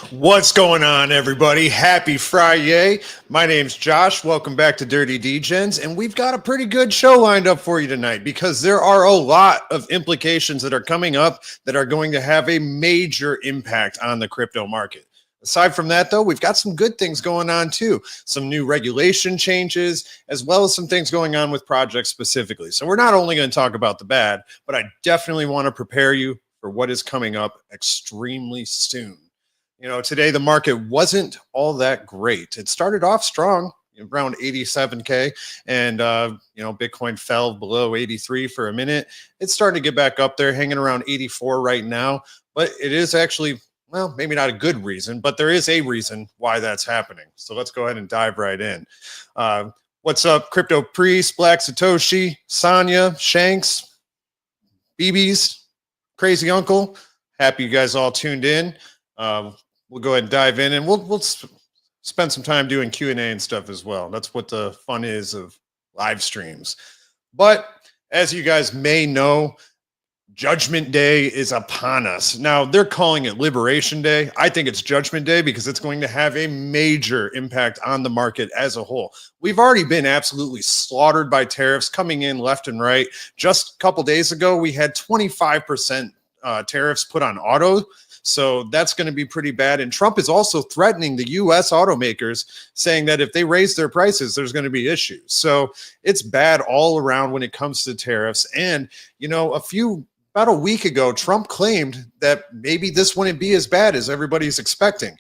What's going on, everybody? Happy Friday. My name's Josh. Welcome back to Dirty Degens, and we've got a pretty good show lined up for you tonight because there are a lot of implications that are coming up that are going to have a major impact on the crypto market. Aside from that, though, we've got some good things going on too. Some new regulation changes, as well as some things going on with projects specifically. So we're not only going to talk about the bad, but I definitely want to prepare you for what is coming up extremely soon. You know, today the market wasn't all that great. It started off strong, around 87K, and Bitcoin fell below 83 for a minute. It's starting to get back up there, hanging around 84 right now. But it is actually, well, maybe not a good reason, but there is a reason why that's happening. So let's go ahead and dive right in. What's up, Crypto Priest, Black Satoshi, Sonya, Shanks, BBs, Crazy Uncle? Happy you guys all tuned in. We'll go ahead and dive in, and we'll spend some time doing Q&A and stuff as well. That's what the fun is of live streams. But as you guys may know, Judgment Day is upon us. Now, they're calling it Liberation Day. I think it's Judgment Day because it's going to have a major impact on the market as a whole. We've already been absolutely slaughtered by tariffs coming in left and right. Just a couple days ago, we had 25% tariffs put on auto. So that's going to be pretty bad. And Trump is also threatening the U.S. automakers, saying that if they raise their prices, there's going to be issues. So it's bad all around when it comes to tariffs. And, about a week ago, Trump claimed that maybe this wouldn't be as bad as everybody's expecting.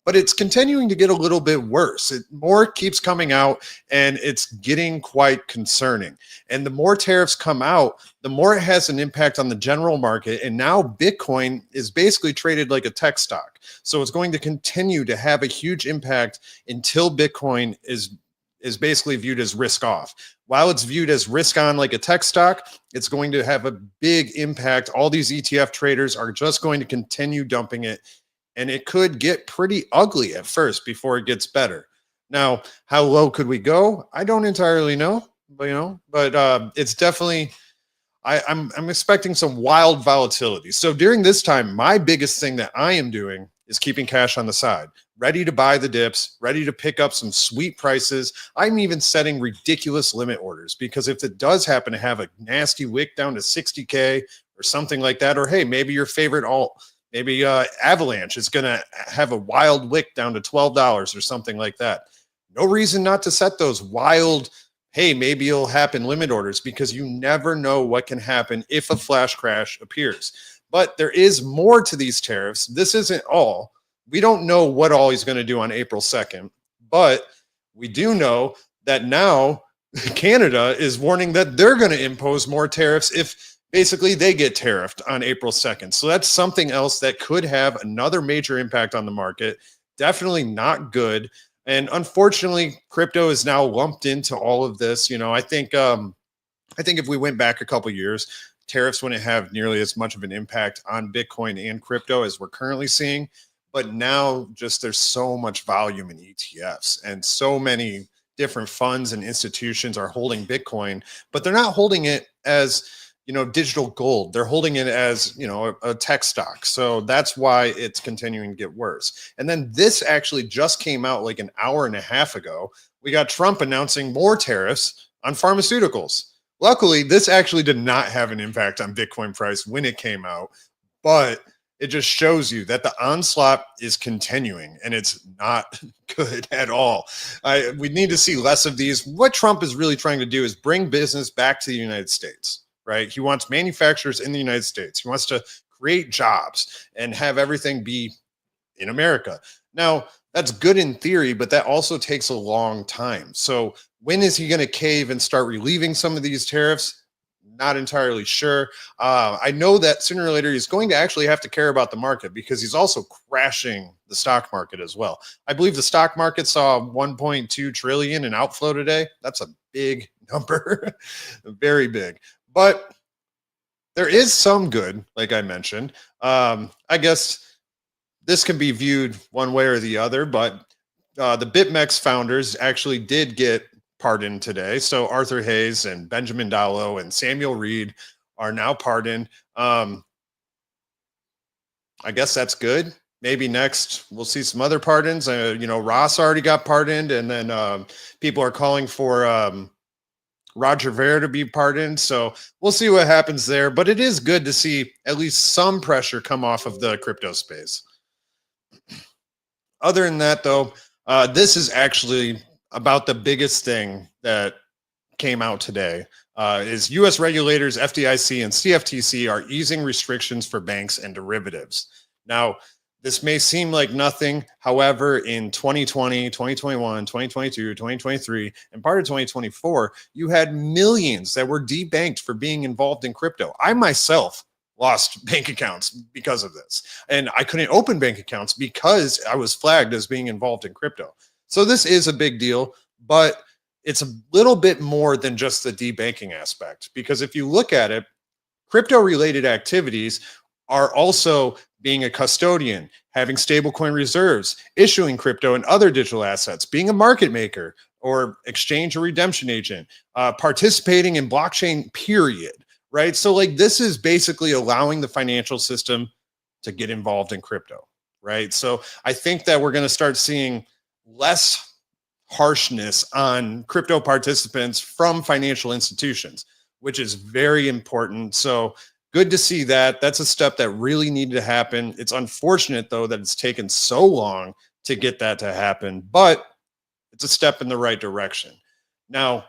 But it's continuing to get a little bit worse. More keeps coming out, and it's getting quite concerning. And the more tariffs come out, the more it has an impact on the general market. And now Bitcoin is basically traded like a tech stock. So it's going to continue to have a huge impact until Bitcoin is basically viewed as risk off. While it's viewed as risk on like a tech stock, it's going to have a big impact. All these ETF traders are just going to continue dumping it. And it could get pretty ugly at first before it gets better. Now, how low could we go? I don't entirely know, but it's definitely, I'm expecting some wild volatility. So during this time, my biggest thing that I am doing is keeping cash on the side, ready to buy the dips, ready to pick up some sweet prices. I'm even setting ridiculous limit orders because if it does happen to have a nasty wick down to 60K or something like that, or hey, maybe your favorite alt, maybe Avalanche is going to have a wild wick down to $12 or something like that. No reason not to set those wild, hey, maybe it'll happen limit orders because you never know what can happen if a flash crash appears. But there is more to these tariffs. This isn't all. We don't know what all he's going to do on April 2nd, but we do know that now Canada is warning that they're going to impose more tariffs if basically they get tariffed on April 2nd. So that's something else that could have another major impact on the market. Definitely not good. And unfortunately, crypto is now lumped into all of this. I think if we went back a couple of years, tariffs wouldn't have nearly as much of an impact on Bitcoin and crypto as we're currently seeing. But now just there's so much volume in ETFs and so many different funds and institutions are holding Bitcoin, but they're not holding it as digital gold. They're holding it as, a tech stock. So that's why it's continuing to get worse. And then this actually just came out like an hour and a half ago. We got Trump announcing more tariffs on pharmaceuticals. Luckily, this actually did not have an impact on Bitcoin price when it came out, but it just shows you that the onslaught is continuing and it's not good at all. We need to see less of these. What Trump is really trying to do is bring business back to the United States. Right? He wants manufacturers in the United States. He wants to create jobs and have everything be in America. Now, that's good in theory, but that also takes a long time. So when is he going to cave and start relieving some of these tariffs? Not entirely sure. I know that sooner or later he's going to actually have to care about the market because he's also crashing the stock market as well. I believe the stock market saw 1.2 trillion in outflow today. That's a big number, very big. But there is some good, like I mentioned. I guess this can be viewed one way or the other, but the BitMEX founders actually did get pardoned today. So Arthur Hayes and Benjamin Dallo and Samuel Reed are now pardoned. I guess that's good. maybe next we'll see some other pardons. Ross already got pardoned, and then people are calling for Roger Ver to be pardoned. So we'll see what happens there. But it is good to see at least some pressure come off of the crypto space. Other than that, though, this is actually about the biggest thing that came out today. Is U.S. regulators, FDIC and CFTC, are easing restrictions for banks and derivatives. Now, this may seem like nothing. However, in 2020, 2021, 2022, 2023, and part of 2024, you had millions that were debanked for being involved in crypto. I myself lost bank accounts because of this. And I couldn't open bank accounts because I was flagged as being involved in crypto. So this is a big deal, but it's a little bit more than just the debanking aspect. Because if you look at it, crypto-related activities are also being a custodian, having stablecoin reserves, issuing crypto and other digital assets, being a market maker or exchange or redemption agent, participating in blockchain, period. Right. So like this is basically allowing the financial system to get involved in crypto. Right. So I think that we're going to start seeing less harshness on crypto participants from financial institutions, which is very important. So good to see that. That's a step that really needed to happen. It's unfortunate, though, that it's taken so long to get that to happen, but it's a step in the right direction. Now,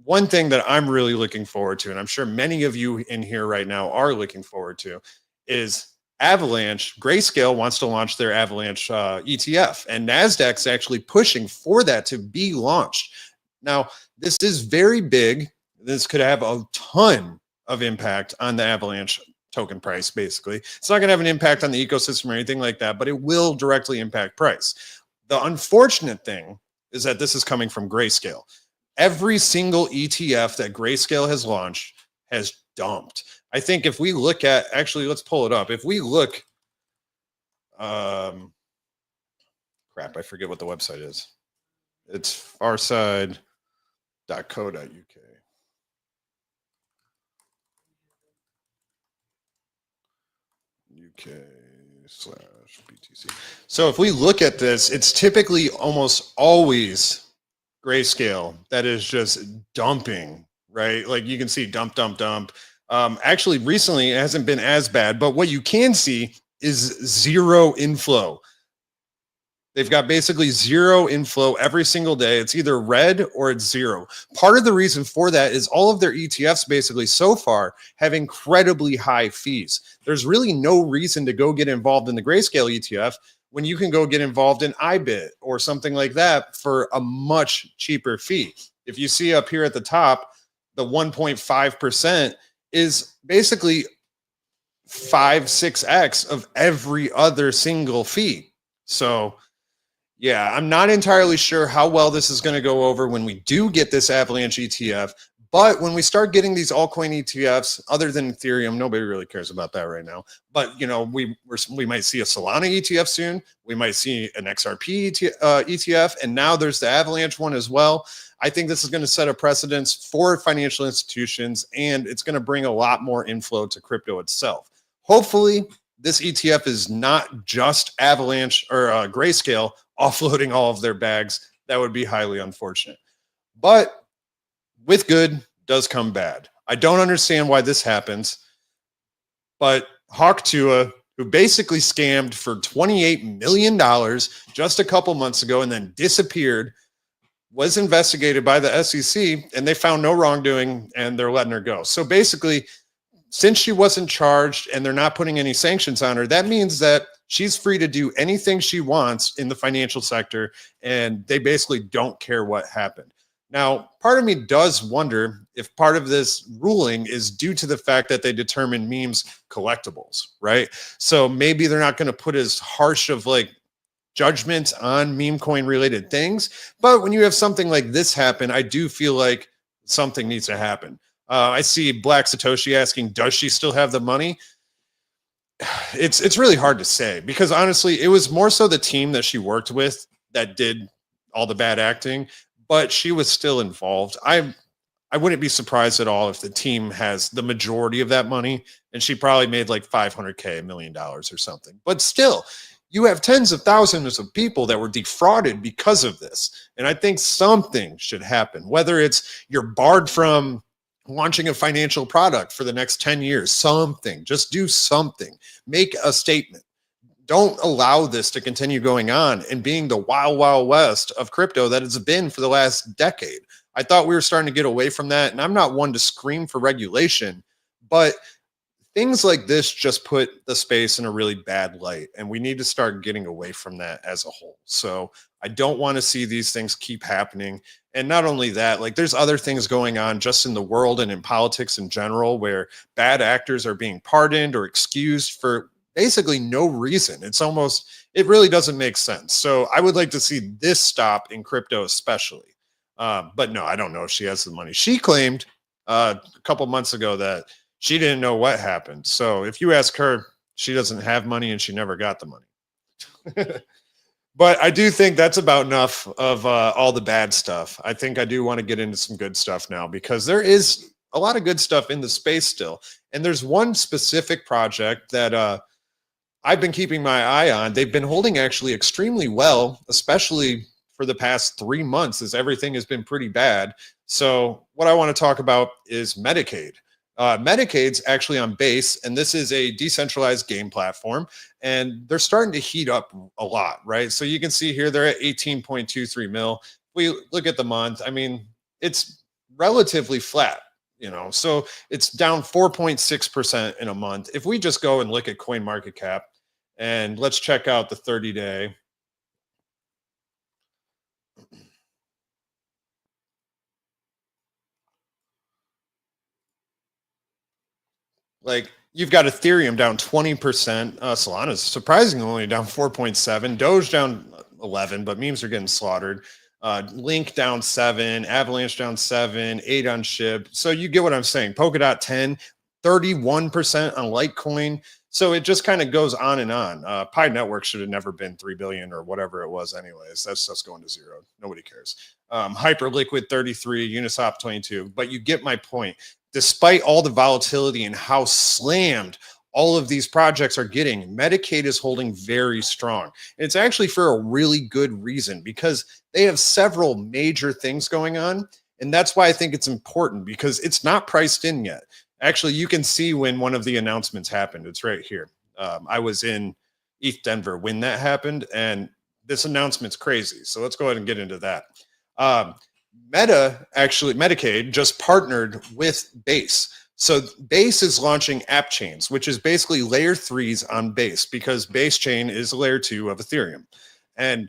one thing that I'm really looking forward to, and I'm sure many of you in here right now are looking forward to, is Avalanche. Grayscale wants to launch their Avalanche ETF, and NASDAQ's actually pushing for that to be launched. Now, this is very big. This could have a ton of impact on the Avalanche token price, basically. It's not going to have an impact on the ecosystem or anything like that, but it will directly impact price. The unfortunate thing is that this is coming from Grayscale. Every single ETF that Grayscale has launched has dumped. I think if we look at, actually, let's pull it up. If we look, crap, I forget what the website is. It's farside.co.uk. UK/BTC. So if we look at this, it's typically almost always Grayscale that is just dumping, right? Like you can see dump, dump, dump. Actually, recently it hasn't been as bad, but what you can see is zero inflow. They've got basically zero inflow every single day. It's either red or it's zero. Part of the reason for that is all of their ETFs basically so far have incredibly high fees. There's really no reason to go get involved in the Grayscale ETF when you can go get involved in iBit or something like that for a much cheaper fee. If you see up here at the top, the 1.5% is basically 5-6x of every other single fee. So yeah, I'm not entirely sure how well this is going to go over when we do get this Avalanche ETF. But when we start getting these altcoin ETFs, other than Ethereum, nobody really cares about that right now. But you know, we might see a Solana ETF soon. We might see an XRP ETF, and now there's the Avalanche one as well. I think this is going to set a precedence for financial institutions, and it's going to bring a lot more inflow to crypto itself. Hopefully, this ETF is not just Avalanche or Grayscale offloading all of their bags. That would be highly unfortunate. But with good does come bad. I don't understand why this happens, but Tuah, who basically scammed for $28 million just a couple months ago and then disappeared, was investigated by the SEC, and they found no wrongdoing, and they're letting her go. So basically, since she wasn't charged and they're not putting any sanctions on her, that means that she's free to do anything she wants in the financial sector, and they basically don't care what happened. Now, part of me does wonder if part of this ruling is due to the fact that they determine memes collectibles, right? So maybe they're not going to put as harsh of like judgment on meme coin related things. But when you have something like this happen, I do feel like something needs to happen. I see Black Satoshi asking, does she still have the money? It's really hard to say, because honestly, it was more so the team that she worked with that did all the bad acting, but she was still involved. I wouldn't be surprised at all if the team has the majority of that money, and she probably made like $500K, $1 million or something. But still, you have tens of thousands of people that were defrauded because of this. And I think something should happen, whether it's you're barred from launching a financial product for the next 10 years, something, just do something, make a statement. Don't allow this to continue going on and being the wild, wild west of crypto that it's been for the last decade. I thought we were starting to get away from that. And I'm not one to scream for regulation, but things like this just put the space in a really bad light. And we need to start getting away from that as a whole. So I don't want to see these things keep happening. And not only that, like there's other things going on just in the world and in politics in general where bad actors are being pardoned or excused for basically no reason. It really doesn't make sense. So I would like to see this stop in crypto especially. But no, I don't know if she has the money. She claimed a couple months ago that she didn't know what happened. So if you ask her, she doesn't have money and she never got the money. But I do think that's about enough of all the bad stuff. I think I do want to get into some good stuff now because there is a lot of good stuff in the space still. And there's one specific project that I've been keeping my eye on. They've been holding actually extremely well, especially for the past 3 months as everything has been pretty bad. So what I want to talk about is Metacade. Metacade's actually on Base, and this is a decentralized game platform, and they're starting to heat up a lot, right? So you can see here they're at 18.23 mil. We look at the month, I mean, it's relatively flat, so it's down 4.6% in a month. If we just go and look at coin market cap, and let's check out the 30-day. Like you've got Ethereum down 20%. Solana's surprisingly only down 4.7. Doge down 11, but memes are getting slaughtered. Link down 7. Avalanche down 7. 8 on SHIB. So you get what I'm saying. Polkadot 10, 31% on Litecoin. So it just kind of goes on and on. Pi Network should have never been 3 billion or whatever it was anyways. That's just going to zero. Nobody cares. Hyperliquid 33, Uniswap 22. But you get my point. Despite all the volatility and how slammed all of these projects are getting, Metacade is holding very strong. And it's actually for a really good reason because they have several major things going on. And that's why I think it's important because it's not priced in yet. Actually, you can see when one of the announcements happened. It's right here. I was in ETH Denver when that happened, and this announcement's crazy. So let's go ahead and get into that. Metacade just partnered with Base. So Base is launching app chains, which is basically layer 3s on Base because Base chain is layer 2 of Ethereum. And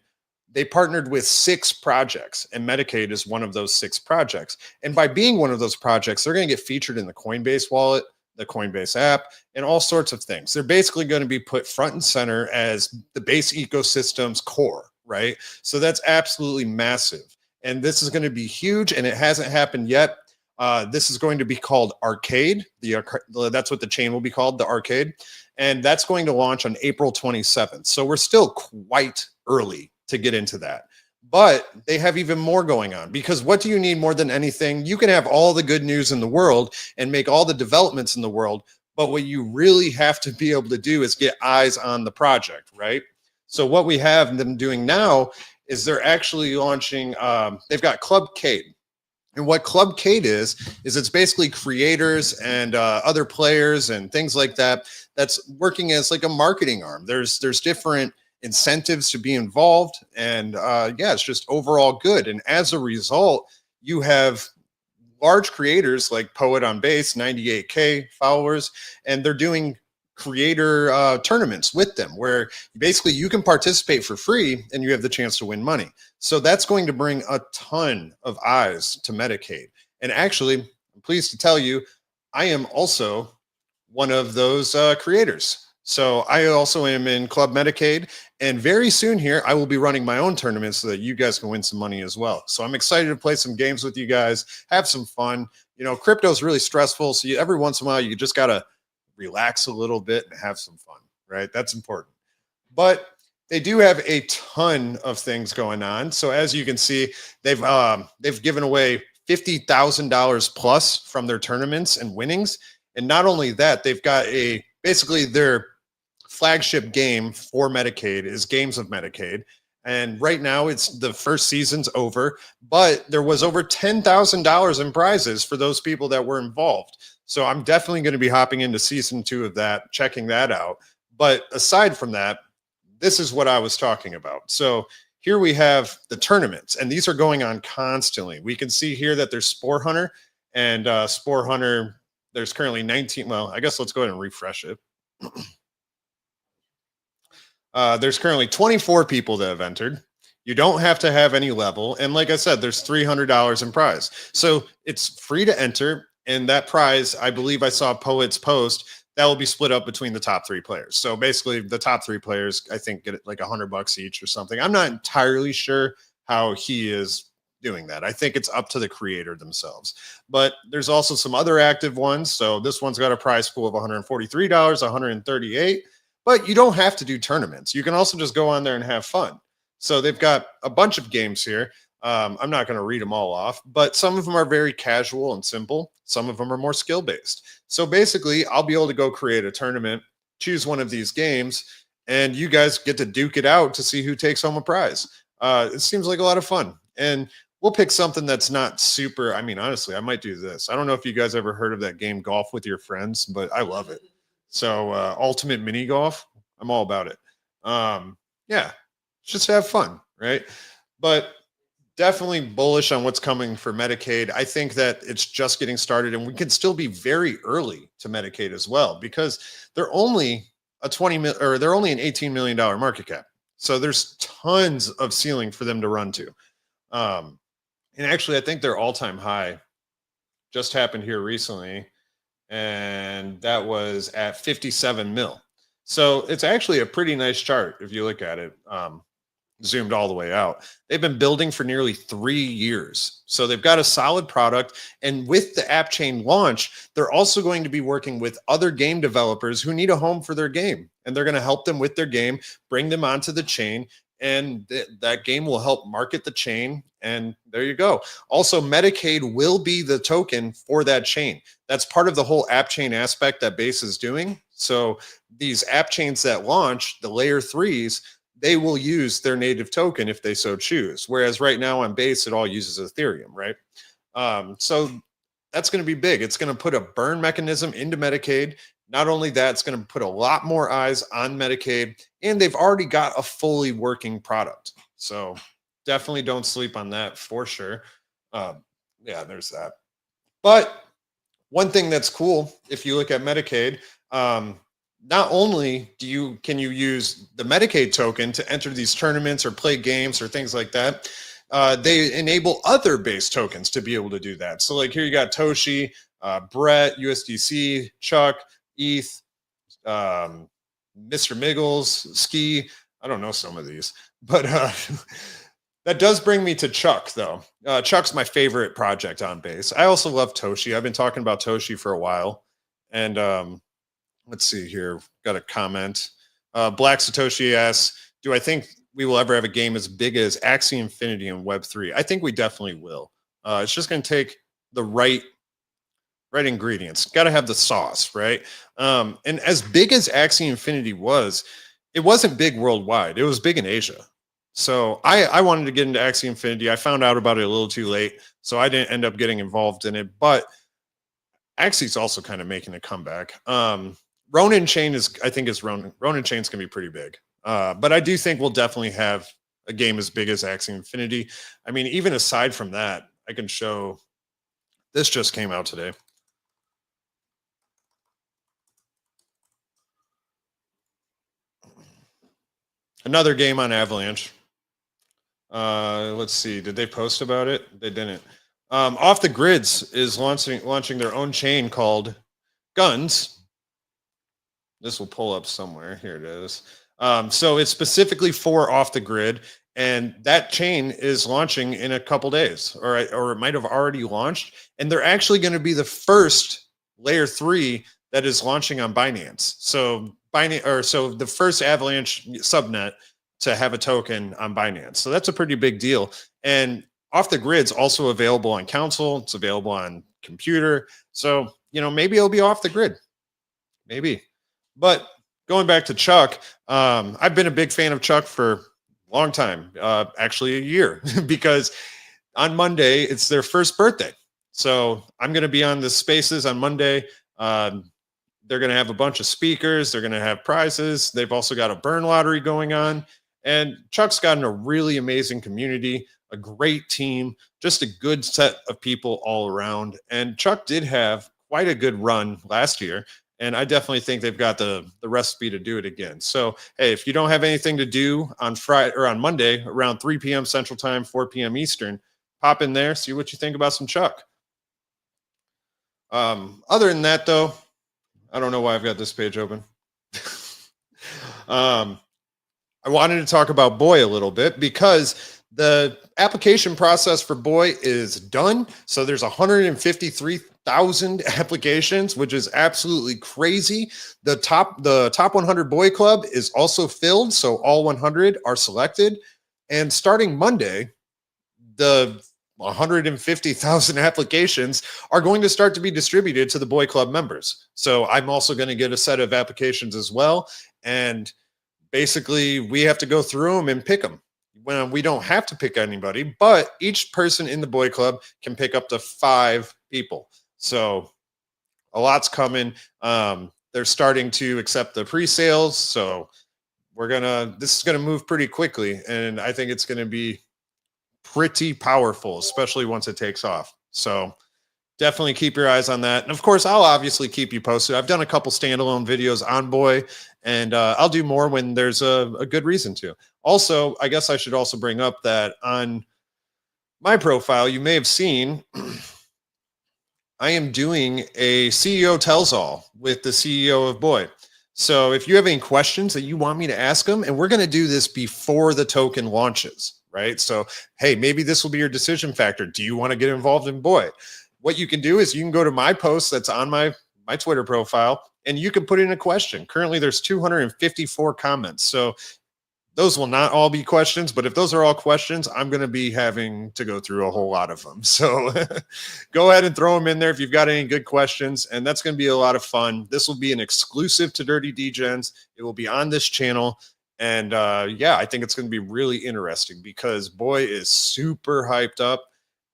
they partnered with 6 projects, and Metacade is one of those 6 projects. And by being one of those projects, they're going to get featured in the Coinbase wallet, the Coinbase app, and all sorts of things. They're basically going to be put front and center as the Base ecosystem's core, right? So that's absolutely massive. And this is going to be huge, and it hasn't happened yet. This is going to be called Arcade. That's what the chain will be called, the Arcade. And that's going to launch on April 27th. So we're still quite early to get into that. But they have even more going on because what do you need more than anything? You can have all the good news in the world and make all the developments in the world. But what you really have to be able to do is get eyes on the project, right? So what we have them doing now is they're actually launching, they've got Club Cade. And what Club Cade is it's basically creators and other players and things like that that's working as like a marketing arm. There's different incentives to be involved. And yeah, it's just overall good. And as a result, you have large creators like Poet on Base, 98K followers, and they're doing creator tournaments with them where basically you can participate for free and you have the chance to win money. So that's going to bring a ton of eyes to Metacade. And actually, I'm pleased to tell you, I am also one of those creators. So I also am in Club Metacade, and very soon here, I will be running my own tournament so that you guys can win some money as well. So I'm excited to play some games with you guys, have some fun. Crypto is really stressful. So every once in a while, you just got to relax a little bit and have some fun, right? That's important. But they do have a ton of things going on. So as you can see, they've given away $50,000 plus from their tournaments and winnings. And not only that, they've got basically their flagship game for Metacade is Games of Metacade. And right now, it's the first season's over, but there was over $10,000 in prizes for those people that were involved. So I'm definitely going to be hopping into season 2 of that, checking that out. But aside from that, this is what I was talking about. So here we have the tournaments, and these are going on constantly. We can see here that there's Spore Hunter, and Spore Hunter, there's currently 19. Well, I guess let's go ahead and refresh it. There's currently 24 people that have entered. You don't have to have any level. And like I said, there's $300 in prize. So it's free to enter. And that prize, I believe I saw Poet's post, that will be split up between the top 3 players. So basically the top 3 players, I think, get like $100 each or something. I'm not entirely sure how he is doing that. I think it's up to the creator themselves. But there's also some other active ones. So this one's got a prize pool of $143, $138. But you don't have to do tournaments. You can also just go on there and have fun. So they've got a bunch of games here. I'm not going to read them all off, but some of them are very casual and simple. Some of them are more skill-based. So basically, I'll be able to go create a tournament, choose one of these games, and you guys get to duke it out to see who takes home a prize. It seems like a lot of fun. And we'll pick something that's not super. I mean, honestly, I might do this. I don't know if you guys ever heard of that game Golf with Your Friends, but I love it. So ultimate mini golf, I'm all about it. Yeah, just have fun, right? But definitely bullish on what's coming for Metacade. I think that it's just getting started, and we can still be very early to Metacade as well, because they're only an $18 million market cap. So there's tons of ceiling for them to run to. And actually, I think their all-time high just happened here recently, and that was at 57 mil. So it's actually a pretty nice chart if you look at it, zoomed all the way out. They've been building for nearly 3 years. So they've got a solid product. And with the app chain launch, they're also going to be working with other game developers who need a home for their game. And they're going to help them with their game, bring them onto the chain, and that game will help market the chain. And there you go. Also, Metacade will be the token for that chain. That's part of the whole app chain aspect that Base is doing. So these app chains that launch, the layer 3s, they will use their native token if they so choose. Whereas right now on Base, it all uses Ethereum, right? So that's going to be big. It's going to put a burn mechanism into Metacade. Not only that, it's going to put a lot more eyes on Metacade, and they've already got a fully working product. So definitely don't sleep on that for sure. Yeah, there's that. But one thing that's cool, if you look at Metacade, not only can you use the Metacade token to enter these tournaments or play games or things like that, they enable other base tokens to be able to do that. So like here you got Toshi, Brett, USDC, Chuck, ETH, Mr. Miggles, Ski. I don't know some of these, but that does bring me to Chuck, though. Chuck's my favorite project on Base. I also love Toshi. I've been talking about Toshi for a while. And let's see here. Got a comment. Black Satoshi asks, do I think we will ever have a game as big as Axie Infinity in Web3? I think we definitely will. It's just going to take the right ingredients. Got to have the sauce, right? And as big as Axie Infinity was, it wasn't big worldwide. It was big in Asia. So I wanted to get into Axie Infinity. I found out about it a little too late, so I didn't end up getting involved in it. But Axie's also kind of making a comeback. Ronin Chain Ronin Chain's gonna be pretty big. But I do think we'll definitely have a game as big as Axie Infinity. I mean, even aside from that, I can show this just came out today. Another game on Avalanche. Let's see. Did they post about it? They didn't. Off the Grids is launching their own chain called GUNZ. This will pull up somewhere. Here it is. So it's specifically for Off the Grid, and that chain is launching in a couple days, or it might have already launched. And they're actually going to be the first layer 3 that is launching on Binance. So the first Avalanche subnet to have a token on Binance. So that's a pretty big deal. And Off the Grid's also available on console. It's available on computer. So, maybe it'll be Off the Grid. Maybe. But going back to Chuck, I've been a big fan of Chuck for a long time, actually a year, because on Monday it's their first birthday. So I'm going to be on the Spaces on Monday. Um, they're going to have a bunch of speakers. They're going to have prizes. They've also got a burn lottery going on. And Chuck's gotten a really amazing community, a great team, just a good set of people all around. And Chuck did have quite a good run last year. And I definitely think they've got the recipe to do it again. So, hey, if you don't have anything to do on Friday or on Monday around 3 p.m. Central Time, 4 p.m. Eastern, pop in there, see what you think about some Chuck. Other than that, though, I don't know why I've got this page open. um, I wanted to talk about Boi a little bit because the application process for Boi is done. So there's 153,000 applications, which is absolutely crazy. The top 100 Boi Club is also filled, so all 100 are selected. And starting Monday, the 150,000 applications are going to start to be distributed to the Boi Club members. So I'm also going to get a set of applications as well. And basically, we have to go through them and pick them. When we don't have to pick anybody, but each person in the Boi Club can pick up to 5 people. So a lot's coming. They're starting to accept the pre-sales. So this is going to move pretty quickly. And I think it's going to be pretty powerful, especially once it takes off. So definitely keep your eyes on that. And of course, I'll obviously keep you posted. I've done a couple standalone videos on Boi, and I'll do more when there's a good reason to. Also, I guess I should also bring up that on my profile, you may have seen I am doing a CEO tells all with the CEO of Boi. So if you have any questions that you want me to ask them, and we're going to do this before the token launches, right? So, hey, maybe this will be your decision factor. Do you want to get involved in Boi? What you can do is you can go to my post that's on my Twitter profile, and you can put in a question. Currently, there's 254 comments. So those will not all be questions, but if those are all questions, I'm going to be having to go through a whole lot of them. So go ahead and throw them in there if you've got any good questions, and that's going to be a lot of fun. This will be an exclusive to Dirty Degens. It will be on this channel. And yeah, I think it's going to be really interesting because Boi is super hyped up,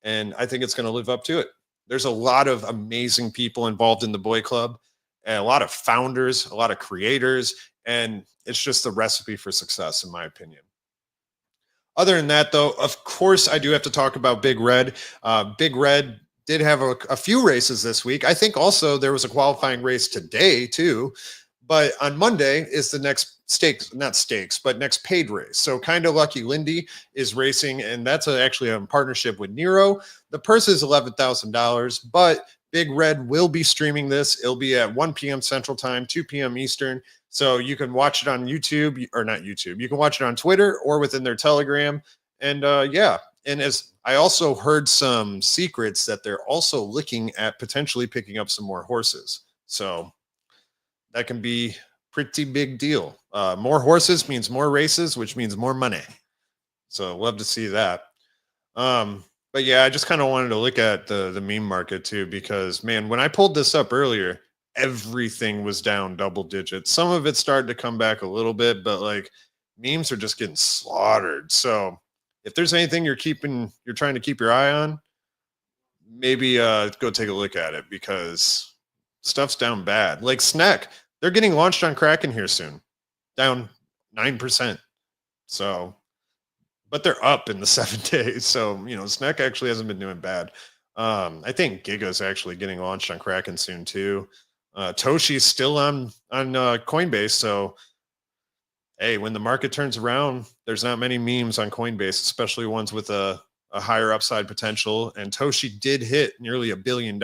and I think it's going to live up to it. There's a lot of amazing people involved in the Boi Club, and a lot of founders, a lot of creators, and it's just the recipe for success, in my opinion. Other than that, though, of course, I do have to talk about Big Red. Big Red did have a few races this week. I think also there was a qualifying race today, too. But on Monday is the next next paid race. So Kind of Lucky Lindy is racing, and that's actually a partnership with Nero. The purse is $11,000, but Big Red will be streaming this. It'll be at 1 p.m. Central Time, 2 p.m. Eastern. So you can watch it on YouTube, or not YouTube. You can watch it on Twitter or within their Telegram. And yeah, and as I also heard some secrets that they're also looking at potentially picking up some more horses. So that can be pretty big deal. More horses means more races, which means more money. So love to see that. But yeah, I just kind of wanted to look at the meme market too, because man, when I pulled this up earlier, everything was down double digits. Some of it started to come back a little bit, but like memes are just getting slaughtered. So if there's anything you're trying to keep your eye on, maybe go take a look at it because stuff's down bad. Like Snack, they're getting launched on Kraken here soon, down 9%. So, but they're up in the 7 days. So, Snack actually hasn't been doing bad. I think Giga's actually getting launched on Kraken soon too. Toshi's still on Coinbase. So, hey, when the market turns around, there's not many memes on Coinbase, especially ones with a higher upside potential. And Toshi did hit nearly $1 billion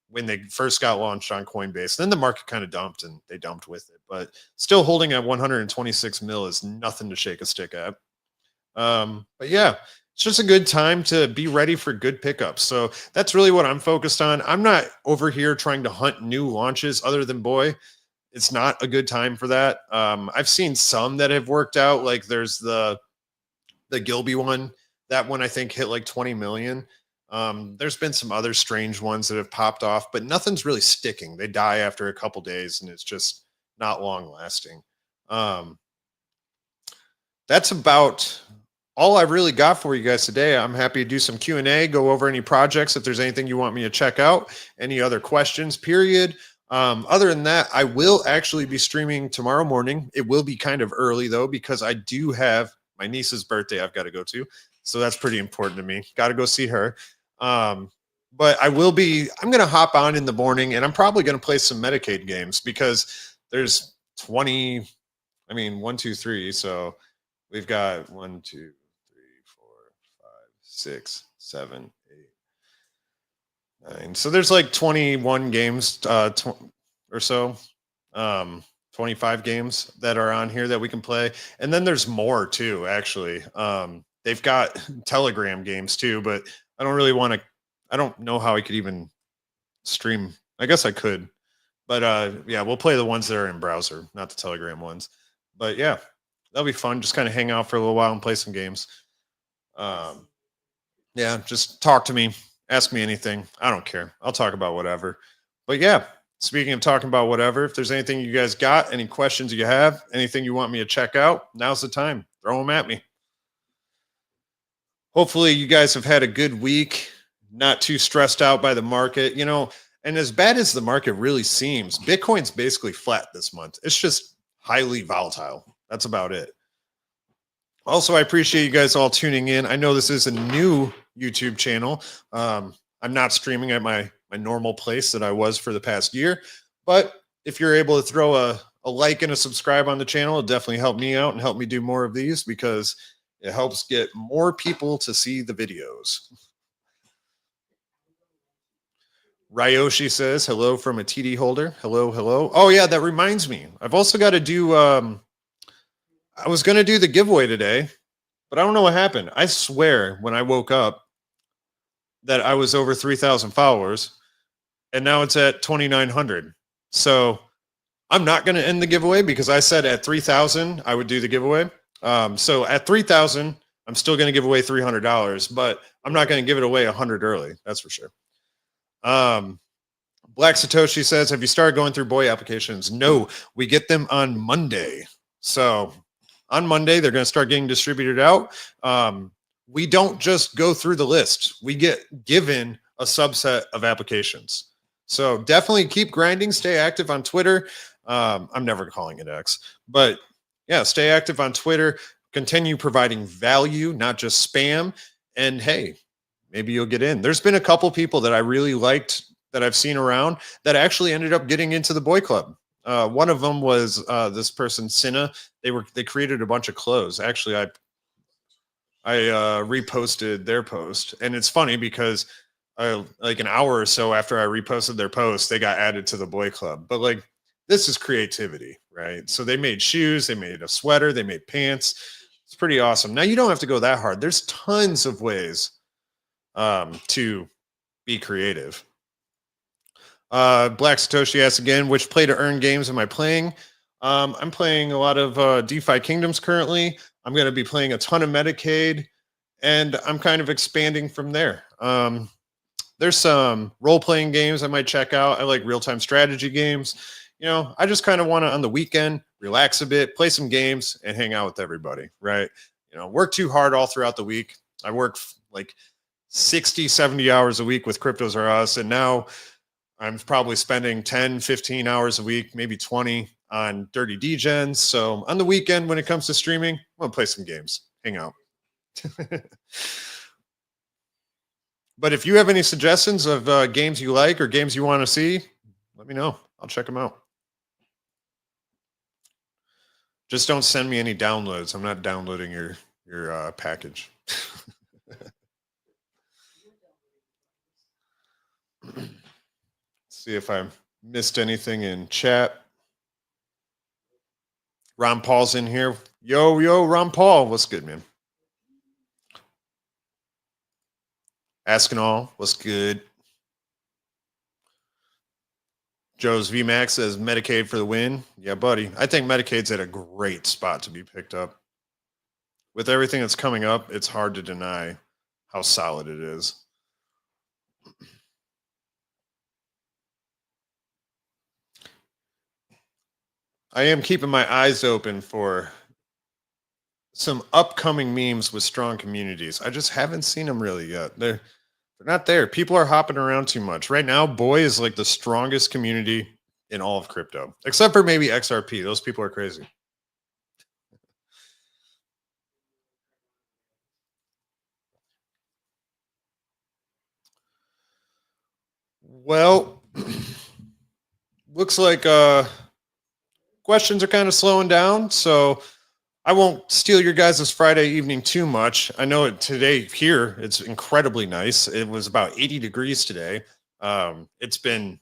when they first got launched on Coinbase. Then the market kind of dumped, and they dumped with it. But still holding at 126 mil is nothing to shake a stick at. But yeah, it's just a good time to be ready for good pickups. So that's really what I'm focused on. I'm not over here trying to hunt new launches other than Boi. It's not a good time for that. I've seen some that have worked out. Like there's the Gilby one. That one I think hit like 20 million. There's been some other strange ones that have popped off, but nothing's really sticking. They die after a couple days, and it's just not long lasting. That's about all I really got for you guys today. I'm happy to do some Q&A, go over any projects if there's anything you want me to check out, any other questions, period. Other than that, I will actually be streaming tomorrow morning. It will be kind of early though, because I do have my niece's birthday I've got to go to. So that's pretty important to me. Got to go see her. But I'm going to hop on in the morning, and I'm probably going to play some Metacade games because there's 1, 2, 3. So we've got 1, 2, 3, 4, 5, 6, 7, 8, 9. So there's like 21 games or so, 25 games that are on here that we can play. And then there's more too, actually. They've got Telegram games too, but I don't really want to, I don't know how I could even stream. I guess I could, but yeah, we'll play the ones that are in browser, not the Telegram ones. But yeah, that'll be fun. Just kind of hang out for a little while and play some games. Yeah, just talk to me. Ask me anything. I don't care. I'll talk about whatever. But yeah, speaking of talking about whatever, if there's anything you guys got, any questions you have, anything you want me to check out, now's the time. Throw them at me. Hopefully you guys have had a good week, not too stressed out by the market, and as bad as the market really seems, Bitcoin's basically flat this month. It's just highly volatile. That's about it. Also, I appreciate you guys all tuning in. I know this is a new YouTube channel. I'm not streaming at my normal place that I was for the past year, but if you're able to throw a like and a subscribe on the channel, it'll definitely help me out and help me do more of these, because it helps get more people to see the videos. Ryoshi says, hello from a TD holder. Hello, hello. Oh, yeah, that reminds me. I've also got to do, I was going to do the giveaway today, but I don't know what happened. I swear when I woke up that I was over 3,000 followers, and now it's at 2,900. So I'm not going to end the giveaway, because I said at 3,000 I would do the giveaway. So at 3,000, I'm still going to give away $300, but I'm not going to give it away 100 early. That's for sure. Black Satoshi says, have you started going through Boi applications? No, we get them on Monday. So on Monday, they're going to start getting distributed out. We don't just go through the list. We get given a subset of applications. So definitely keep grinding, stay active on Twitter. I'm never calling it X, but yeah, stay active on Twitter, continue providing value, not just spam. And hey, maybe you'll get in. There's been a couple people that I really liked that I've seen around that actually ended up getting into the Boi Club. One of them was this person, Cinna. They created a bunch of clothes. Actually, I reposted their post, and it's funny because like an hour or so after I reposted their post, they got added to the Boi Club. But like, this is creativity, right? So they made shoes, they made a sweater, they made pants. It's pretty awesome. Now you don't have to go that hard. There's tons of ways to be creative. Black Satoshi asks again, which play to earn games am I playing? I'm playing a lot of DeFi Kingdoms currently. I'm going to be playing a ton of Metacade, and I'm kind of expanding from there. There's some role-playing games I might check out. I like real-time strategy games. I just kind of want to, on the weekend, relax a bit, play some games, and hang out with everybody, right? Work too hard all throughout the week. I work like 60, 70 hours a week with Cryptos R Us, and now I'm probably spending 10, 15 hours a week, maybe 20 on Dirty Degens. So on the weekend, when it comes to streaming, I'm going to play some games, hang out. But if you have any suggestions of games you like or games you want to see, let me know. I'll check them out. Just don't send me any downloads. I'm not downloading your package. See if I missed anything in chat. Ron Paul's in here. Yo, Ron Paul. What's good, man? Asking all. What's good? Joe's VMAX says Metacade for the win. Yeah, buddy. I think Metacade's at a great spot to be picked up. With everything that's coming up, it's hard to deny how solid it is. I am keeping my eyes open for some upcoming memes with strong communities. I just haven't seen them really yet. They're not there. People are hopping around too much. Right now, Boi is like the strongest community in all of crypto, except for maybe XRP. Those people are crazy. Well, looks like questions are kind of slowing down, so I won't steal your guys' Friday evening too much. I know today here it's incredibly nice. It was about 80 degrees today. It's been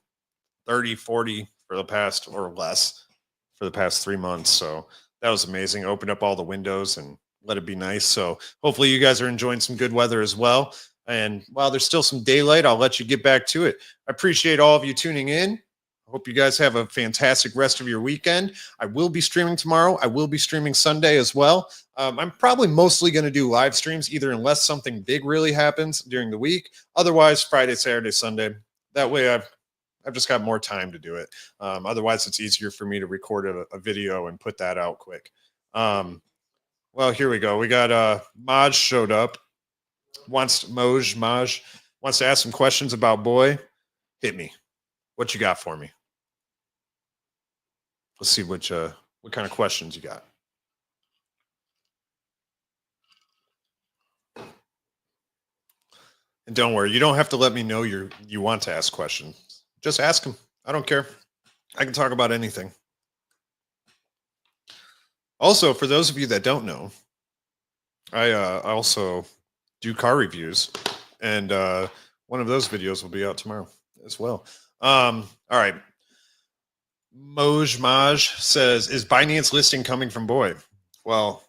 30, 40 for the past or less for the past 3 months. So that was amazing. Opened up all the windows and let it be nice. So hopefully you guys are enjoying some good weather as well. And while there's still some daylight, I'll let you get back to it. I appreciate all of you tuning in. I hope you guys have a fantastic rest of your weekend. I will be streaming tomorrow. I will be streaming Sunday as well. I'm probably mostly going to do live streams, either unless something big really happens during the week. Otherwise, Friday, Saturday, Sunday. That way I've just got more time to do it. Otherwise, it's easier for me to record a video and put that out quick. Well, here we go. We got Maj showed up. Maj wants to ask some questions about Boi. Hit me. What you got for me? Let's see what kind of questions you got. And don't worry, you don't have to let me know you want to ask questions. Just ask them. I don't care. I can talk about anything. Also, for those of you that don't know, I also do car reviews, and one of those videos will be out tomorrow as well. All right. Maj says, is Binance listing coming from Boi? Well,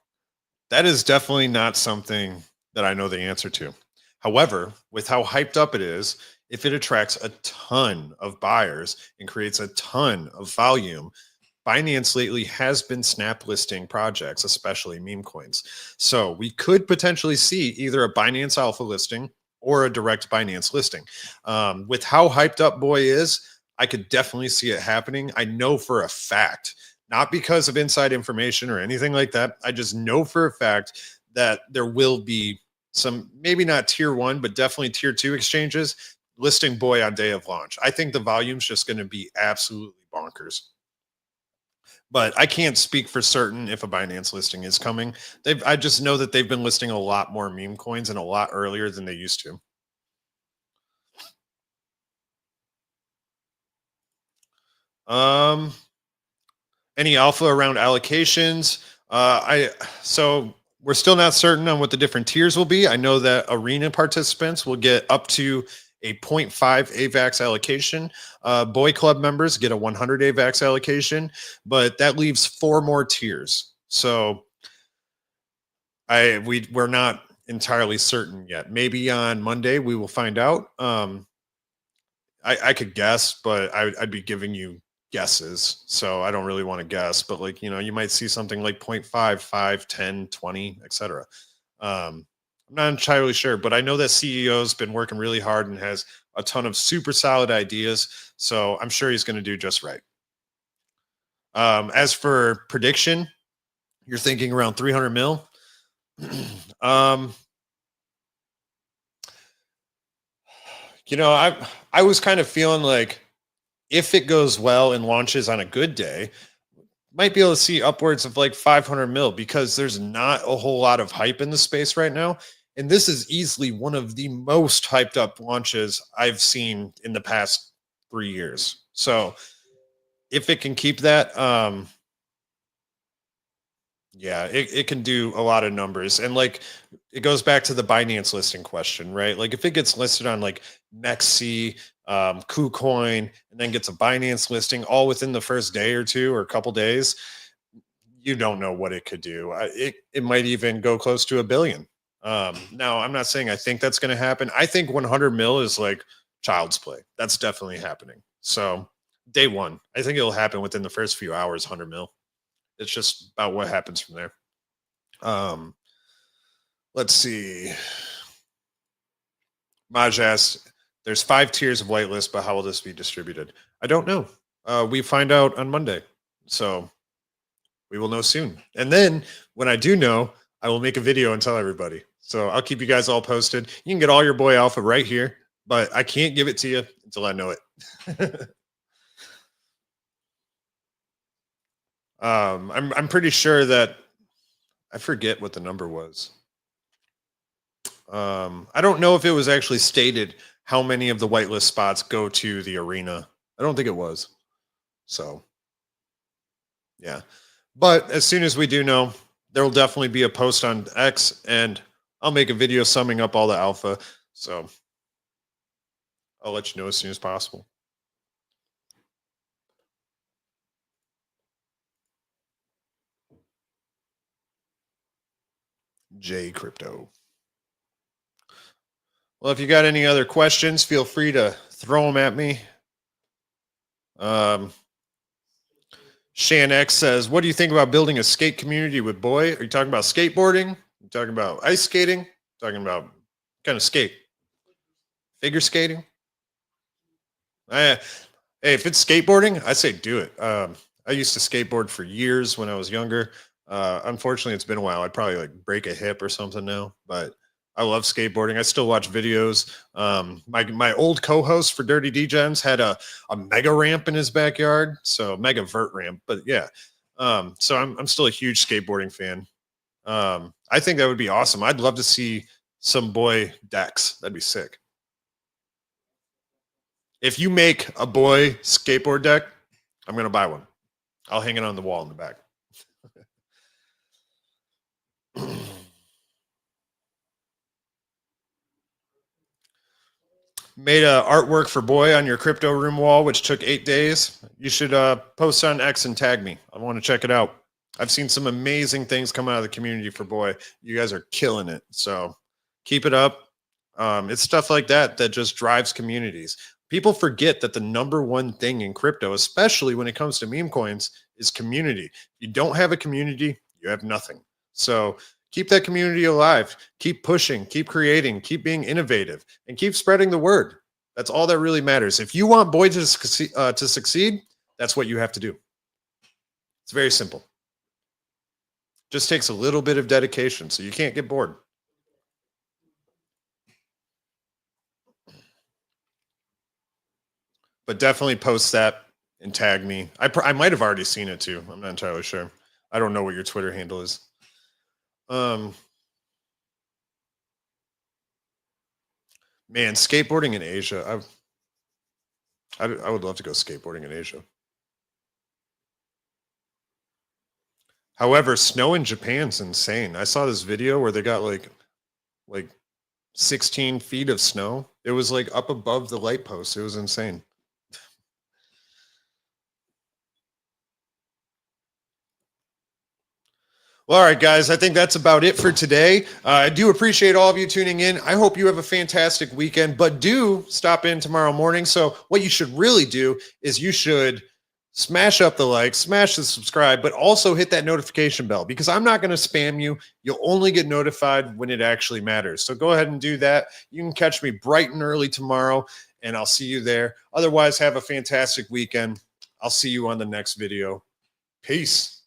that is definitely not something that I know the answer to. However, with how hyped up it is, if it attracts a ton of buyers and creates a ton of volume, Binance lately has been snap listing projects, especially meme coins. So we could potentially see either a Binance Alpha listing or a direct Binance listing. With how hyped up Boi is, I could definitely see it happening. I know for a fact, not because of inside information or anything like that. I just know for a fact that there will be some, maybe not tier 1, but definitely tier 2 exchanges listing Boi on day of launch. I think the volume's just going to be absolutely bonkers. But I can't speak for certain if a Binance listing is coming. I just know that they've been listing a lot more meme coins and a lot earlier than they used to. Any alpha around allocations? So we're still not certain on what the different tiers will be. I know that arena participants will get up to a 0.5 AVAX allocation. Boi Club members get a 100 AVAX allocation, but that leaves 4 more tiers. So we're not entirely certain yet. Maybe on Monday we will find out. I could guess, but I'd be giving you guesses. So I don't really want to guess, but like, you might see something like 0.5, 5, 10, 20, etc. I'm not entirely sure, but I know that CEO's been working really hard and has a ton of super solid ideas. So I'm sure he's going to do just right. As for prediction, you're thinking around 300 mil. I was kind of feeling like if it goes well and launches on a good day, might be able to see upwards of like 500 mil because there's not a whole lot of hype in the space right now. And this is easily one of the most hyped up launches I've seen in the past 3 years. So if it can keep that, yeah, it can do a lot of numbers. And like it goes back to the Binance listing question, right? Like if it gets listed on like MEXC, KuCoin, and then gets a Binance listing all within the first day or two or a couple days, you don't know what it could do. It might even go close to $1 billion. Now, I'm not saying I think that's going to happen. I think 100 mil is like child's play. That's definitely happening. So day one, I think it'll happen within the first few hours, 100 mil. It's just about what happens from there. Let's see. Maj asked, there's 5 tiers of whitelist, but how will this be distributed? I don't know. We find out on Monday. So We will know soon. And then when I do know, I will make a video and tell everybody. So I'll keep you guys all posted. You can get all your boy alpha right here, but I can't give it to you until I know it. I'm pretty sure that I forget what the number was. I don't know if it was actually stated how many of the whitelist spots go to the arena. I don't think it was. So, yeah. But as soon as we do know, there will definitely be a post on X, and I'll make a video summing up all the alpha. So I'll let you know as soon as possible. J Crypto. Well, if you got any other questions, feel free to throw them at me. Shan X says, what do you think about building a skate community with Boi? Are you talking about skateboarding? Are you talking about ice skating? Talking about kind of skate? Figure skating? Hey, if it's skateboarding, I say do it. I used to skateboard for years when I was younger. Unfortunately, it's been a while. I'd probably like break a hip or something now, but I love skateboarding. I still watch videos. My old co-host for Dirty Degens had a mega ramp in his backyard, so mega vert ramp. But yeah, so I'm still a huge skateboarding fan. I think that would be awesome. I'd love to see some Boi decks. That'd be sick. If you make a Boi skateboard deck, I'm gonna buy one. I'll hang it on the wall in the back. Made a artwork for Boi on your crypto room wall, which took 8 days. You should post on X and tag me. I want to check it out. I've seen some amazing things come out of the community for Boi. You guys are killing it. So keep it up. It's stuff like that that just drives communities. People forget that the number one thing in crypto, especially when it comes to meme coins, is community. If you don't have a community, you have nothing. So keep that community alive. Keep pushing, keep creating, keep being innovative, and keep spreading the word. That's all that really matters. If you want Boi to succeed, that's what you have to do. It's very simple. Just takes a little bit of dedication, so you can't get bored. But definitely post that and tag me. I might have already seen it too. I'm not entirely sure. I don't know what your Twitter handle is. Man, skateboarding in Asia. I would love to go skateboarding in Asia. However, snow in Japan's insane. I saw this video where they got like 16 feet of snow. It was like up above the light post. It was insane. Well, all right, guys, I think that's about it for today. I do appreciate all of you tuning in. I hope you have a fantastic weekend, but do stop in tomorrow morning. So what you should really do is you should smash up the like, smash the subscribe, but also hit that notification bell, because I'm not going to spam you. You'll only get notified when it actually matters. So go ahead and do that. You can catch me bright and early tomorrow, and I'll see you there. Otherwise, have a fantastic weekend. I'll see you on the next video. Peace.